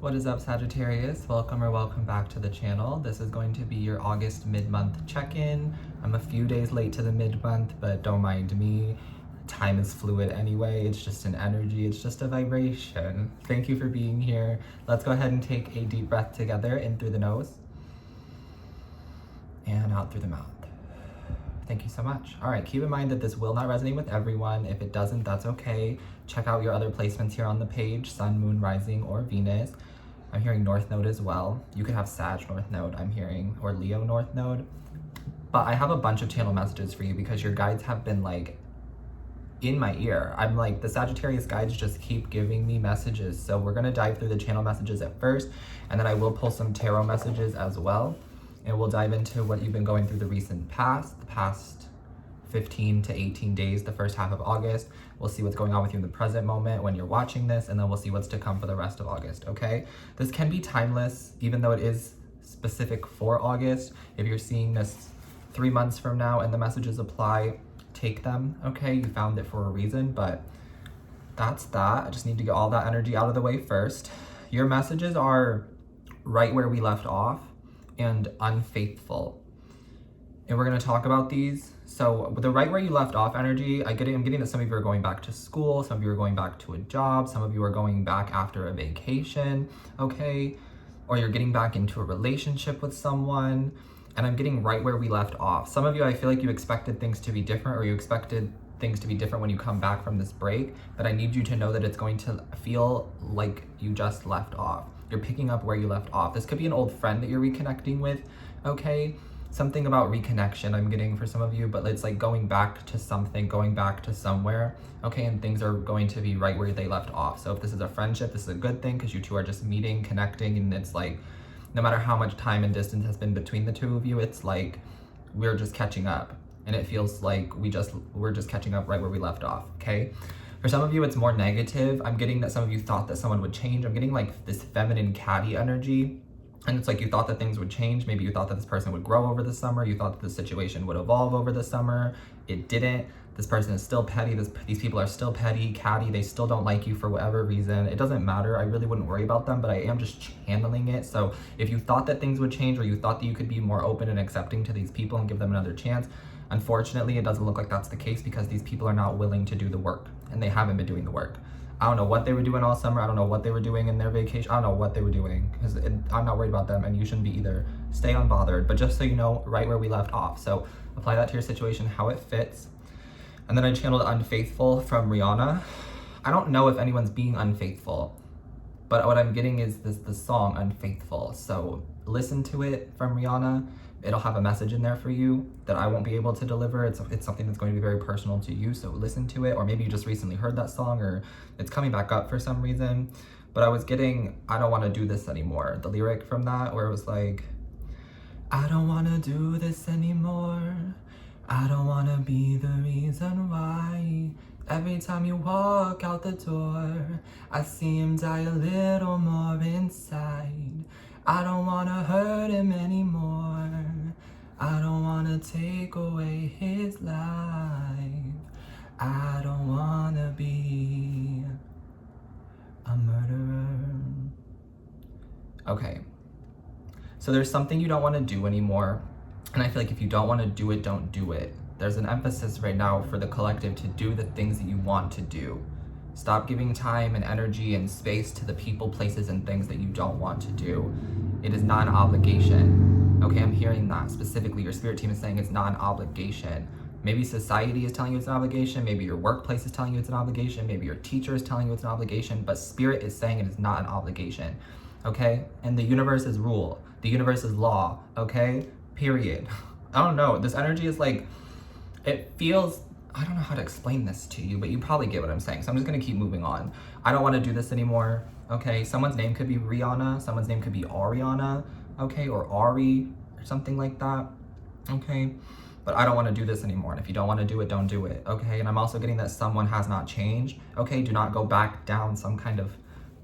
What is up, Sagittarius? Welcome or welcome back to the channel. This is going to be your August mid-month check-in. I'm a few days late to the mid-month, but don't mind me. Time is fluid anyway. It's just an energy. It's just a vibration. Thank you for being here. Let's go ahead and take a deep breath together, in through the nose and out through the mouth. Thank you so much. All right, keep in mind that this will not resonate with everyone. If it doesn't, that's okay. Check out your other placements here on the page, Sun, Moon, Rising, or Venus. I'm hearing North Node as well. You could have Sag North Node, I'm hearing, or Leo North Node. But I have a bunch of channel messages for you because your guides have been like in my ear. I'm like, the Sagittarius guides just keep giving me messages. So we're gonna dive through the channel messages at first, and then I will pull some tarot messages as well. And we'll dive into what you've been going through the recent past, the past 15 to 18 days, the first half of August. We'll see what's going on with you in the present moment when you're watching this, and then we'll see what's to come for the rest of August, okay? This can be timeless, even though it is specific for August. If you're seeing this 3 months from now and the messages apply, take them, okay? You found it for a reason, but that's that. I just need to get all that energy out of the way first. Your messages are right where we left off and unfaithful. And we're gonna talk about these. So with the right where you left off energy, I'm getting that some of you are going back to school, some of you are going back to a job, some of you are going back after a vacation, okay? Or you're getting back into a relationship with someone, and I'm getting right where we left off. Some of you, I feel like you expected things to be different, or you expected things to be different when you come back from this break, but I need you to know that it's going to feel like you just left off. You're picking up where you left off. This could be an old friend that you're reconnecting with, okay? Something about reconnection I'm getting for some of you, but it's like going back to something, going back to somewhere, okay? And things are going to be right where they left off. So if this is a friendship, this is a good thing because you two are just meeting, connecting, and it's like, no matter how much time and distance has been between the two of you, it's like, we're just catching up. And it feels like we're just catching up right where we left off, okay? For some of you, it's more negative. I'm getting that some of you thought that someone would change. I'm getting like this feminine catty energy. And it's like you thought that things would change. Maybe you thought that this person would grow over the summer. You thought that the situation would evolve over the summer. It didn't. This person is still petty. These people are still petty, catty. They still don't like you for whatever reason. It doesn't matter. I really wouldn't worry about them, but I am just channeling it. So if you thought that things would change, or you thought that you could be more open and accepting to these people and give them another chance, unfortunately, it doesn't look like that's the case because these people are not willing to do the work, and they haven't been doing the work. I don't know what they were doing all summer. I don't know what they were doing in their vacation. I don't know what they were doing because I'm not worried about them, and you shouldn't be either. Stay unbothered, but just so you know, right where we left off. So apply that to your situation, how it fits. And then I channeled Unfaithful from Rihanna. I don't know if anyone's being unfaithful, but what I'm getting is the song Unfaithful. So listen to it from Rihanna. It'll have a message in there for you that I won't be able to deliver. It's something that's going to be very personal to you, so listen to it. Or maybe you just recently heard that song, or it's coming back up for some reason. But I was getting, I don't want to do this anymore. The lyric from that, where it was like, I don't want to do this anymore. I don't want to be the reason why. Every time you walk out the door, I see him die a little more inside. I don't want to hurt him anymore. I don't want to take away his life. I don't want to be a murderer. Okay. So there's something you don't want to do anymore. And I feel like if you don't want to do it, don't do it. There's an emphasis right now for the collective to do the things that you want to do. Stop giving time and energy and space to the people, places, and things that you don't want to do. It is not an obligation. Okay, I'm hearing that specifically. Your spirit team is saying it's not an obligation. Maybe society is telling you it's an obligation. Maybe your workplace is telling you it's an obligation. Maybe your teacher is telling you it's an obligation. But spirit is saying it is not an obligation. Okay? And the universe is rule. The universe is law. Okay? Period. I don't know. This energy is like, it feels, I don't know how to explain this to you, but you probably get what I'm saying. So I'm just gonna keep moving on. I don't wanna do this anymore, okay? Someone's name could be Rihanna, someone's name could be Ariana, okay? Or Ari, or something like that, okay? But I don't wanna do this anymore. And if you don't wanna do it, don't do it, okay? And I'm also getting that someone has not changed, okay? Do not go back down some kind of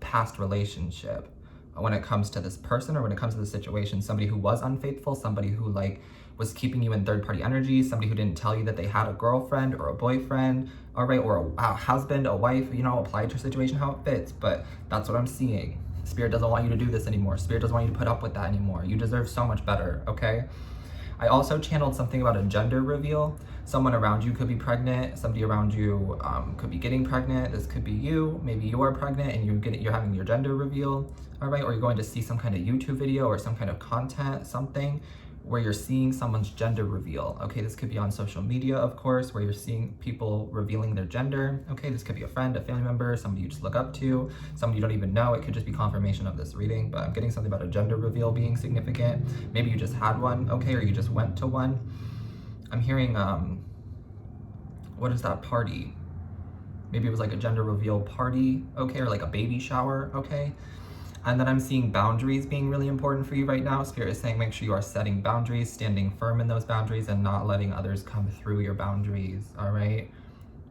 past relationship when it comes to this person or when it comes to the situation. Somebody who was unfaithful, somebody who like was keeping you in third-party energy, somebody who didn't tell you that they had a girlfriend or a boyfriend, all right, or a husband, a wife, you know, apply to your situation how it fits. But that's what I'm seeing. Spirit doesn't want you to do this anymore. Spirit doesn't want you to put up with that anymore. You deserve so much better, okay? I also channeled something about a gender reveal. Someone around you could be pregnant. Somebody around you could be getting pregnant. This could be you. Maybe you are pregnant and you're having your gender reveal, all right? Or you're going to see some kind of YouTube video or some kind of content, something where you're seeing someone's gender reveal. Okay, this could be on social media, of course, where you're seeing people revealing their gender. Okay, this could be a friend, a family member, somebody you just look up to, somebody you don't even know. It could just be confirmation of this reading, but I'm getting something about a gender reveal being significant. Maybe you just had one, okay, or you just went to one. I'm hearing, what is that party? Maybe it was like a gender reveal party, okay, or like a baby shower, okay? And then I'm seeing boundaries being really important for you right now. Spirit is saying make sure you are setting boundaries, standing firm in those boundaries, and not letting others come through your boundaries, all right?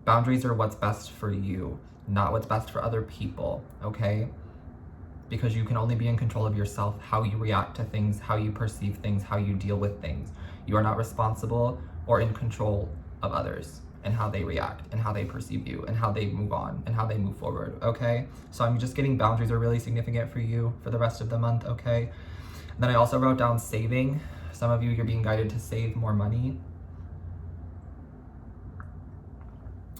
Boundaries are what's best for you, not what's best for other people, okay? Because you can only be in control of yourself, how you react to things, how you perceive things, how you deal with things. You are not responsible or in control of others and how they react and how they perceive you and how they move on and how they move forward, okay? So I'm just getting boundaries are really significant for you for the rest of the month, okay? And then I also wrote down saving. Some of you, you're being guided to save more money.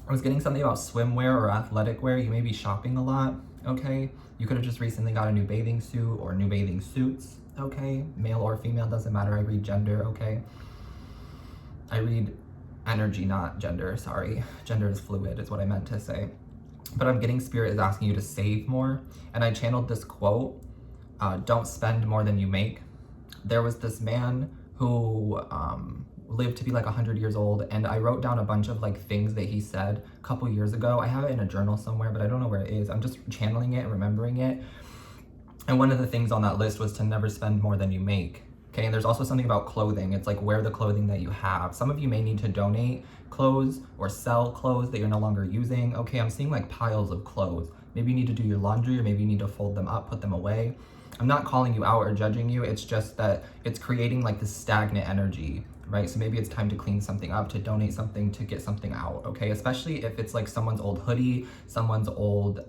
I was getting something about swimwear or athletic wear. You may be shopping a lot, okay? You could have just recently got a new bathing suit or new bathing suits, okay? Male or female, doesn't matter. I read gender, okay? I read energy, not gender, sorry. Gender is fluid, is what I meant to say. But I'm getting Spirit is asking you to save more. And I channeled this quote, don't spend more than you make. There was this man who lived to be like 100 years old, and I wrote down a bunch of like things that he said a couple years ago. I have it in a journal somewhere, but I don't know where it is. I'm just channeling it and remembering it. And one of the things on that list was to never spend more than you make. Okay, and there's also something about clothing. It's like wear the clothing that you have. Some of you may need to donate clothes or sell clothes that you're no longer using. Okay, I'm seeing like piles of clothes. Maybe you need to do your laundry, or maybe you need to fold them up, put them away. I'm not calling you out or judging you. It's just that it's creating like this stagnant energy, right? So maybe it's time to clean something up, to donate something, to get something out, okay? Especially if it's like someone's old hoodie, someone's old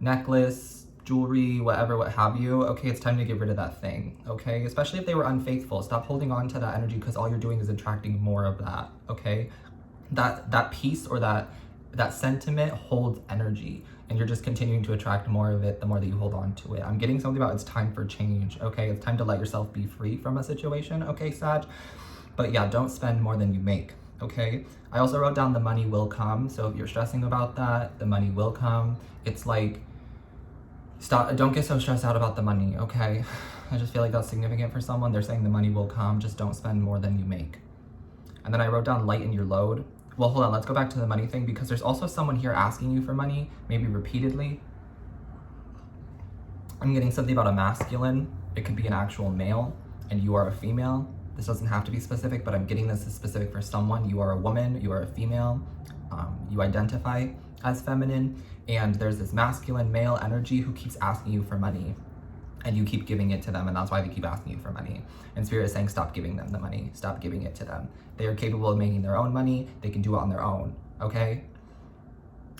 necklace, jewelry, whatever, what have you, okay, it's time to get rid of that thing, okay? Especially if they were unfaithful. Stop holding on to that energy, because all you're doing is attracting more of that, okay? That piece or that sentiment holds energy, and you're just continuing to attract more of it the more that you hold on to it. I'm getting something about it's time for change, okay? It's time to let yourself be free from a situation, okay, Sag? But yeah, don't spend more than you make, okay? I also wrote down the money will come. So if you're stressing about that, the money will come. It's like, don't get so stressed out about the money, okay? I just feel like that's significant for someone. They're saying the money will come, just don't spend more than you make. And then I wrote down lighten your load. Well, hold on, let's go back to the money thing, because there's also someone here asking you for money, maybe repeatedly. I'm getting something about a masculine. It could be an actual male, and you are a female. This doesn't have to be specific, but I'm getting this is specific for someone. You are a woman, you are a female, you identify as feminine, and there's this masculine male energy who keeps asking you for money, and you keep giving it to them, and that's why they keep asking you for money. And Spirit is saying stop giving them the money, stop giving it to them. They are capable of making their own money. They can do it on their own, okay?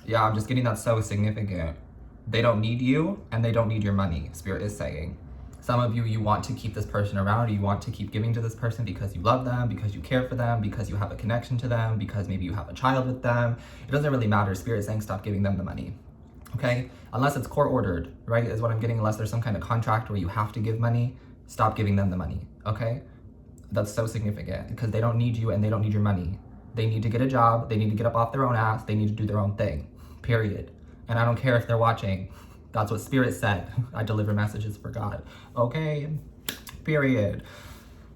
Yeah, I'm just getting that so significant. They don't need you, and they don't need your money, Spirit is saying. Some of you, you want to keep this person around, or you want to keep giving to this person because you love them, because you care for them, because you have a connection to them, because maybe you have a child with them. It doesn't really matter. Spirit is saying stop giving them the money, okay? Unless it's court ordered, right, is what I'm getting. Unless there's some kind of contract where you have to give money, stop giving them the money, okay? That's so significant, because they don't need you and they don't need your money. They need to get a job. They need to get up off their own ass. They need to do their own thing, period. And I don't care if they're watching. That's what Spirit said. I deliver messages for God. Okay, period.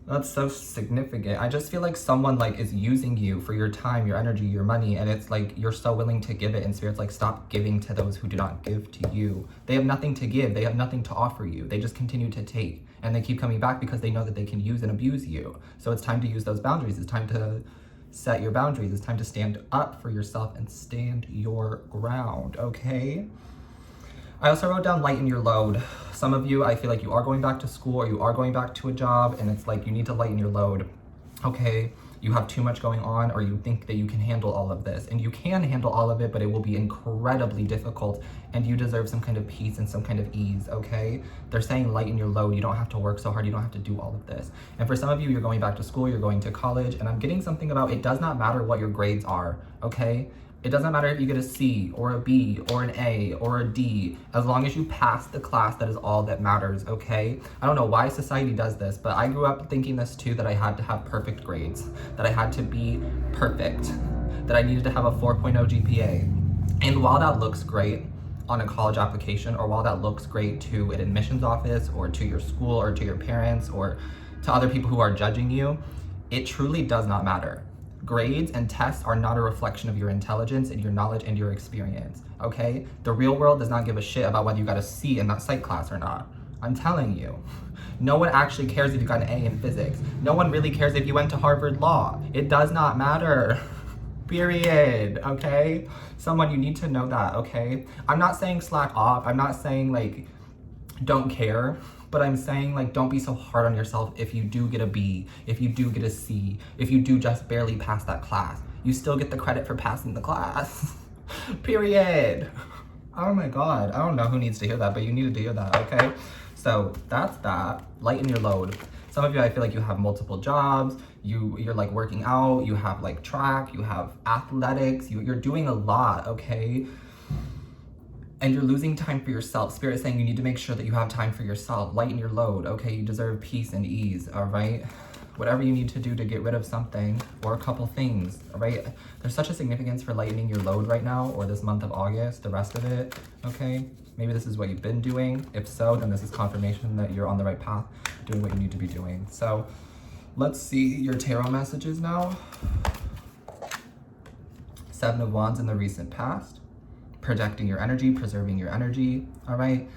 That's so significant. I just feel like someone like is using you for your time, your energy, your money, and it's like you're so willing to give it, and Spirit's like, stop giving to those who do not give to you. They have nothing to give. They have nothing to offer you. They just continue to take, and they keep coming back because they know that they can use and abuse you. So it's time to use those boundaries. It's time to set your boundaries. It's time to stand up for yourself and stand your ground, okay? I also wrote down lighten your load. Some of you, I feel like you are going back to school or you are going back to a job, and it's like you need to lighten your load, okay? you have too much going on, or you think that you can handle all of this. And you can handle all of it, but it will be incredibly difficult, and you deserve some kind of peace and some kind of ease, okay? They're saying lighten your load. You don't have to work so hard. You don't have to do all of this. And for some of you, you're going back to school, you're going to college, and I'm getting something about it does not matter what your grades are, okay? It doesn't matter if you get a C or a B or an A or a D, as long as you pass the class, that is all that matters, okay? I don't know why society does this, but I grew up thinking this too, that I had to have perfect grades, that I had to be perfect, that I needed to have a 4.0 GPA. And while that looks great on a college application, or while that looks great to an admissions office or to your school or to your parents or to other people who are judging you, it truly does not matter. Grades and tests are not a reflection of your intelligence and your knowledge and your experience, okay? The real world does not give a shit about whether you got a C in that psych class or not. I'm telling you. No one actually cares if you got an A in physics. No one really cares if you went to Harvard Law. It does not matter. Period, okay? Someone, you need to know that, okay? I'm not saying slack off. I'm not saying like, don't care. But I'm saying like, don't be so hard on yourself if you do get a B, if you do get a C, if you do just barely pass that class. You still get the credit for passing the class. Period. Oh my God, I don't know who needs to hear that, but you needed to hear that, okay? So that's that. Lighten your load. Some of you, I feel like you have multiple jobs, you're like working out, you have like track, you have athletics, you're doing a lot, okay? And you're losing time for yourself. Spirit is saying you need to make sure that you have time for yourself. Lighten your load, okay? You deserve peace and ease, all right? Whatever you need to do to get rid of something or a couple things, all right? There's such a significance for lightening your load right now, or this month of August, the rest of it, okay? Maybe this is what you've been doing. If so, then this is confirmation that you're on the right path, doing what you need to be doing. So let's see your tarot messages now. 7 of Wands in the recent past. Protecting your energy, preserving your energy, all right?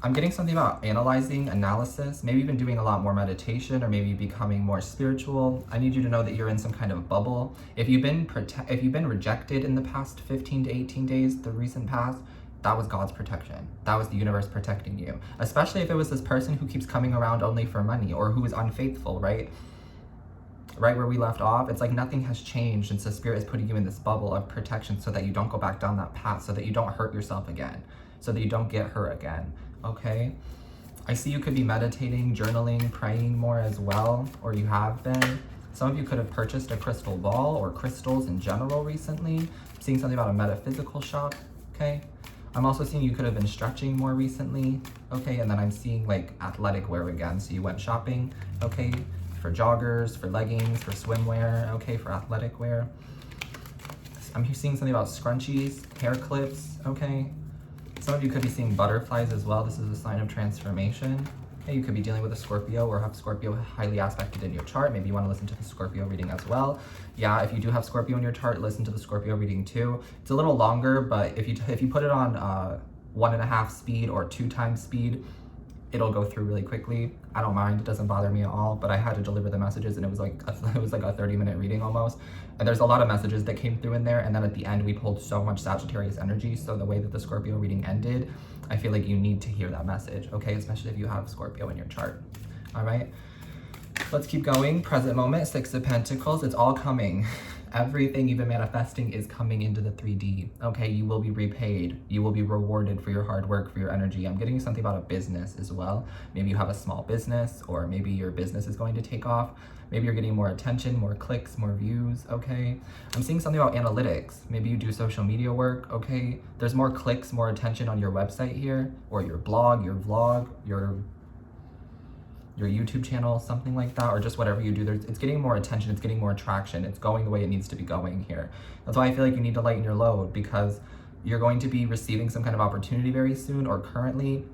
I'm getting something about analyzing, analysis, maybe even doing a lot more meditation, or maybe becoming more spiritual. I need you to know that you're in some kind of bubble. If you've been rejected in the past 15 to 18 days, the recent past, that was God's protection. That was the universe protecting you. Especially if it was this person who keeps coming around only for money, or who is unfaithful, right? Right where we left off, it's like nothing has changed, and so Spirit is putting you in this bubble of protection so that you don't go back down that path, so that you don't hurt yourself again, so that you don't get hurt again, okay? I see you could be meditating, journaling, praying more as well, or you have been. Some of you could have purchased a crystal ball or crystals in general recently. I'm seeing something about a metaphysical shop, okay? I'm also seeing you could have been stretching more recently, okay? And then I'm seeing like athletic wear again, so you went shopping, okay? For joggers, for leggings, for swimwear, okay, for athletic wear. I'm seeing something about scrunchies, hair clips, okay? Some of you could be seeing butterflies as well. This is a sign of transformation. Okay, you could be dealing with a Scorpio, or have Scorpio highly aspected in your chart. Maybe you want to listen to the Scorpio reading as well. Yeah, if you do have Scorpio in your chart, listen to the Scorpio reading too. It's a little longer, but if you put it on 1.5 speed or 2 times speed, it'll go through really quickly. I don't mind, it doesn't bother me at all, but I had to deliver the messages, and it was like a 30-minute reading almost. And there's a lot of messages that came through in there, and then at the end we pulled so much Sagittarius energy, so the way that the Scorpio reading ended, I feel like you need to hear that message, okay? Especially if you have Scorpio in your chart, all right? Let's keep going. Present moment, 6 of Pentacles, it's all coming. Everything you've been manifesting is coming into the 3D, okay? You will be repaid. You will be rewarded for your hard work, for your energy. I'm getting something about a business as well. Maybe you have a small business, or maybe your business is going to take off. Maybe you're getting more attention, more clicks, more views, okay? I'm seeing something about analytics. Maybe you do social media work, okay? There's more clicks, more attention on your website here, or your blog, your vlog, your YouTube channel, something like that, or just whatever you do. It's getting more attention, it's getting more traction, it's going the way it needs to be going here. That's why I feel like you need to lighten your load, because you're going to be receiving some kind of opportunity very soon, or currently,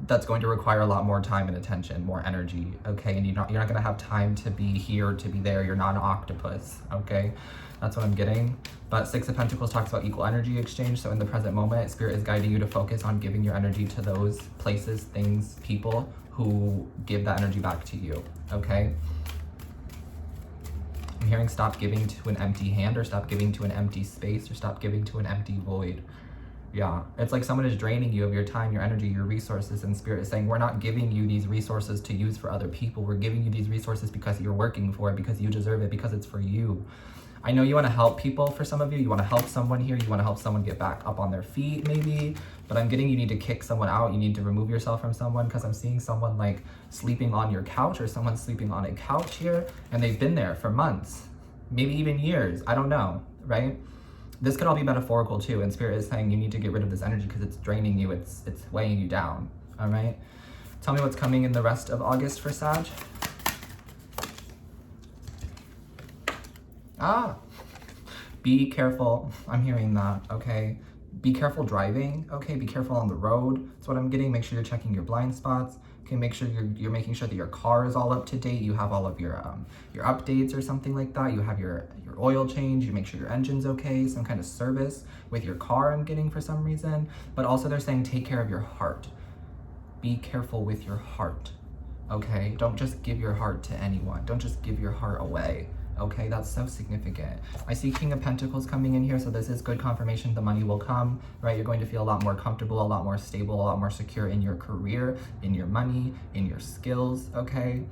that's going to require a lot more time and attention, more energy, okay? And you're not gonna have time to be here, to be there. You're not an octopus, okay? That's what I'm getting. But 6 of Pentacles talks about equal energy exchange. So in the present moment, Spirit is guiding you to focus on giving your energy to those places, things, people who give that energy back to you, okay? I'm hearing stop giving to an empty hand, or stop giving to an empty space, or stop giving to an empty void. Yeah, it's like someone is draining you of your time, your energy, your resources, and Spirit is saying, we're not giving you these resources to use for other people. We're giving you these resources because you're working for it, because you deserve it, because it's for you. I know you want to help people. For some of you, you want to help someone here. You want to help someone get back up on their feet maybe, but I'm getting you need to kick someone out. You need to remove yourself from someone, because I'm seeing someone like sleeping on your couch, or someone sleeping on a couch here, and they've been there for months, maybe even years. I don't know, right? This could all be metaphorical too, and Spirit is saying you need to get rid of this energy because it's draining you, it's weighing you down, all right? Tell me what's coming in the rest of August for Sag. Be careful. I'm hearing that, okay? Be careful driving, okay? Be careful on the road. That's what I'm getting. Make sure you're checking your blind spots. Okay, make sure you're making sure that your car is all up to date. You have all of your updates or something like that. You have your oil change. You make sure your engine's okay. Some kind of service with your car, I'm getting for some reason. But also they're saying take care of your heart. Be careful with your heart, okay? Don't just give your heart to anyone. Don't just give your heart away. Okay, that's so significant. I see King of Pentacles coming in here, so this is good confirmation the money will come, right? You're going to feel a lot more comfortable, a lot more stable, a lot more secure in your career, in your money, in your skills, okay?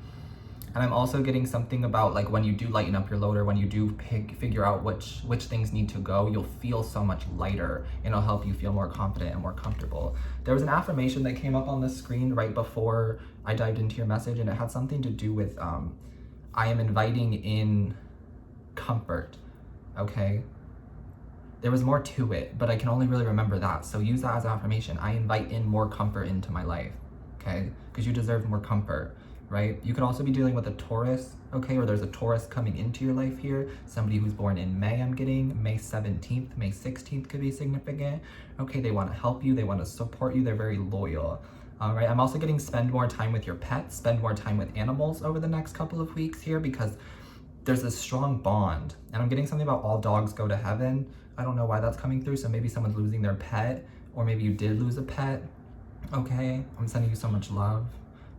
And I'm also getting something about like when you do lighten up your load, or when you do figure out which things need to go, you'll feel so much lighter, and it'll help you feel more confident and more comfortable. There was an affirmation that came up on the screen right before I dived into your message, and it had something to do with I am inviting in comfort, okay? There was more to it, but I can only really remember that. So use that as affirmation. I invite in more comfort into my life, okay? Because you deserve more comfort, right? You could also be dealing with a Taurus, okay? Or there's a Taurus coming into your life here. Somebody who's born in May, I'm getting. May 17th, May 16th could be significant. Okay, they want to help you. They want to support you. They're very loyal. All right, I'm also getting spend more time with your pets, spend more time with animals over the next couple of weeks here, because there's this strong bond. And I'm getting something about all dogs go to heaven. I don't know why that's coming through. So maybe someone's losing their pet, or maybe you did lose a pet. Okay, I'm sending you so much love.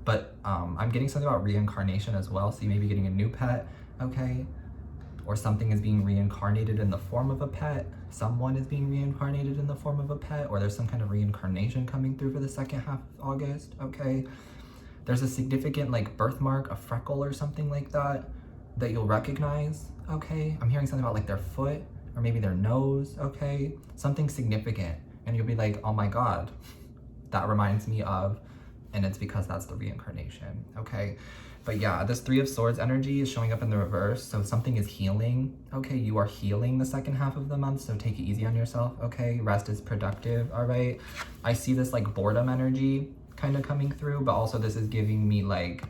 But I'm getting something about reincarnation as well. So you may be getting a new pet, okay? Or something is being reincarnated in the form of a pet. Someone is being reincarnated in the form of a pet, or there's some kind of reincarnation coming through for the second half of August, okay? There's a significant like birthmark, a freckle or something like that you'll recognize, okay? I'm hearing something about like their foot, or maybe their nose, okay? Something significant, and you'll be like, oh my God, that reminds me of, and it's because that's the reincarnation, okay? But yeah, this Three of Swords energy is showing up in the reverse. So something is healing. Okay, you are healing the second half of the month. So take it easy on yourself, okay? Rest is productive, all right? I see this like boredom energy kind of coming through, but also this is giving me like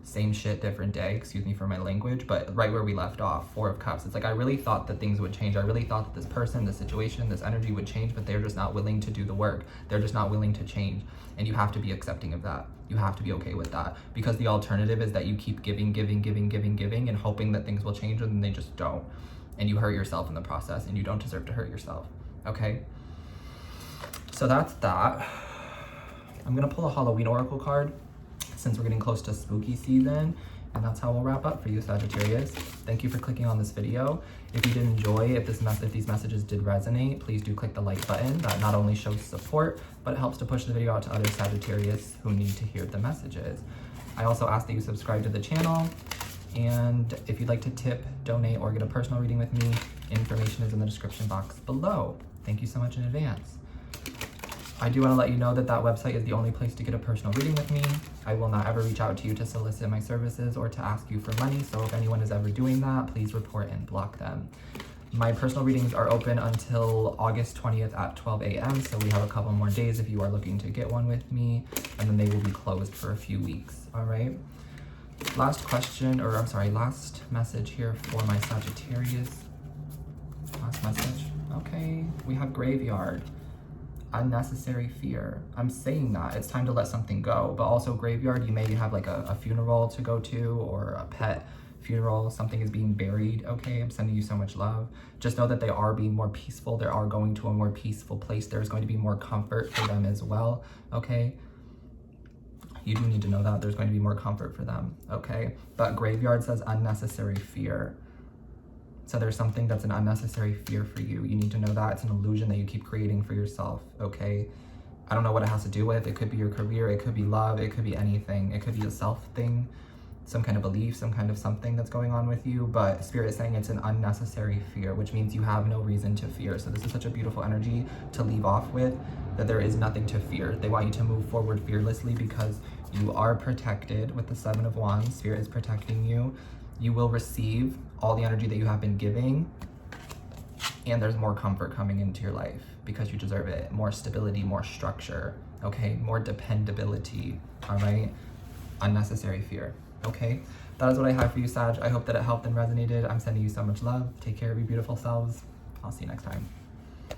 same shit, different day, excuse me for my language, but right where we left off, Four of Cups. It's like, I really thought that things would change. I really thought that this person, this situation, this energy would change, but they're just not willing to do the work. They're just not willing to change. And you have to be accepting of that. You have to be okay with that, because the alternative is that you keep giving, and hoping that things will change, and then they just don't. And you hurt yourself in the process, and you don't deserve to hurt yourself, okay? So that's that. I'm gonna pull a Halloween Oracle card, since we're getting close to spooky season, and that's how we'll wrap up for you, Sagittarius. Thank you for clicking on this video. If you did enjoy, if these messages did resonate, please do click the like button. That not only shows support, but it helps to push the video out to other Sagittarius who need to hear the messages. I also ask that you subscribe to the channel, and if you'd like to tip, donate, or get a personal reading with me, information is in the description box below. Thank you so much in advance. I do want to let you know that that website is the only place to get a personal reading with me. I will not ever reach out to you to solicit my services or to ask you for money, so if anyone is ever doing that, please report and block them. My personal readings are open until August 20th at 12 a.m., so we have a couple more days if you are looking to get one with me, and then they will be closed for a few weeks, all right? Last message here for my Sagittarius. Last message, okay. We have Graveyard. Unnecessary fear. I'm saying that it's time to let something go, but also Graveyard, you may have like a funeral to go to, or a pet funeral, something is being buried, okay? I'm sending you so much love. Just know that they are being more peaceful. They are going to a more peaceful place. There's going to be more comfort for them as well, okay? You do need to know that there's going to be more comfort for them, okay? But Graveyard says unnecessary fear. So there's something that's an unnecessary fear for you. You need to know that. It's an illusion that you keep creating for yourself, okay? I don't know what it has to do with. It could be your career, it could be love, it could be anything. It could be a self thing, some kind of belief, some kind of something that's going on with you, but Spirit is saying it's an unnecessary fear, which means you have no reason to fear. So this is such a beautiful energy to leave off with, that there is nothing to fear. They want you to move forward fearlessly because you are protected with the Seven of Wands. Spirit is protecting you. You will receive all the energy that you have been giving, and there's more comfort coming into your life because you deserve it. More stability, more structure, okay? More dependability, all right? Unnecessary fear, okay? That is what I have for you, Sag. I hope that it helped and resonated. I'm sending you so much love. Take care of your beautiful selves. I'll see you next time.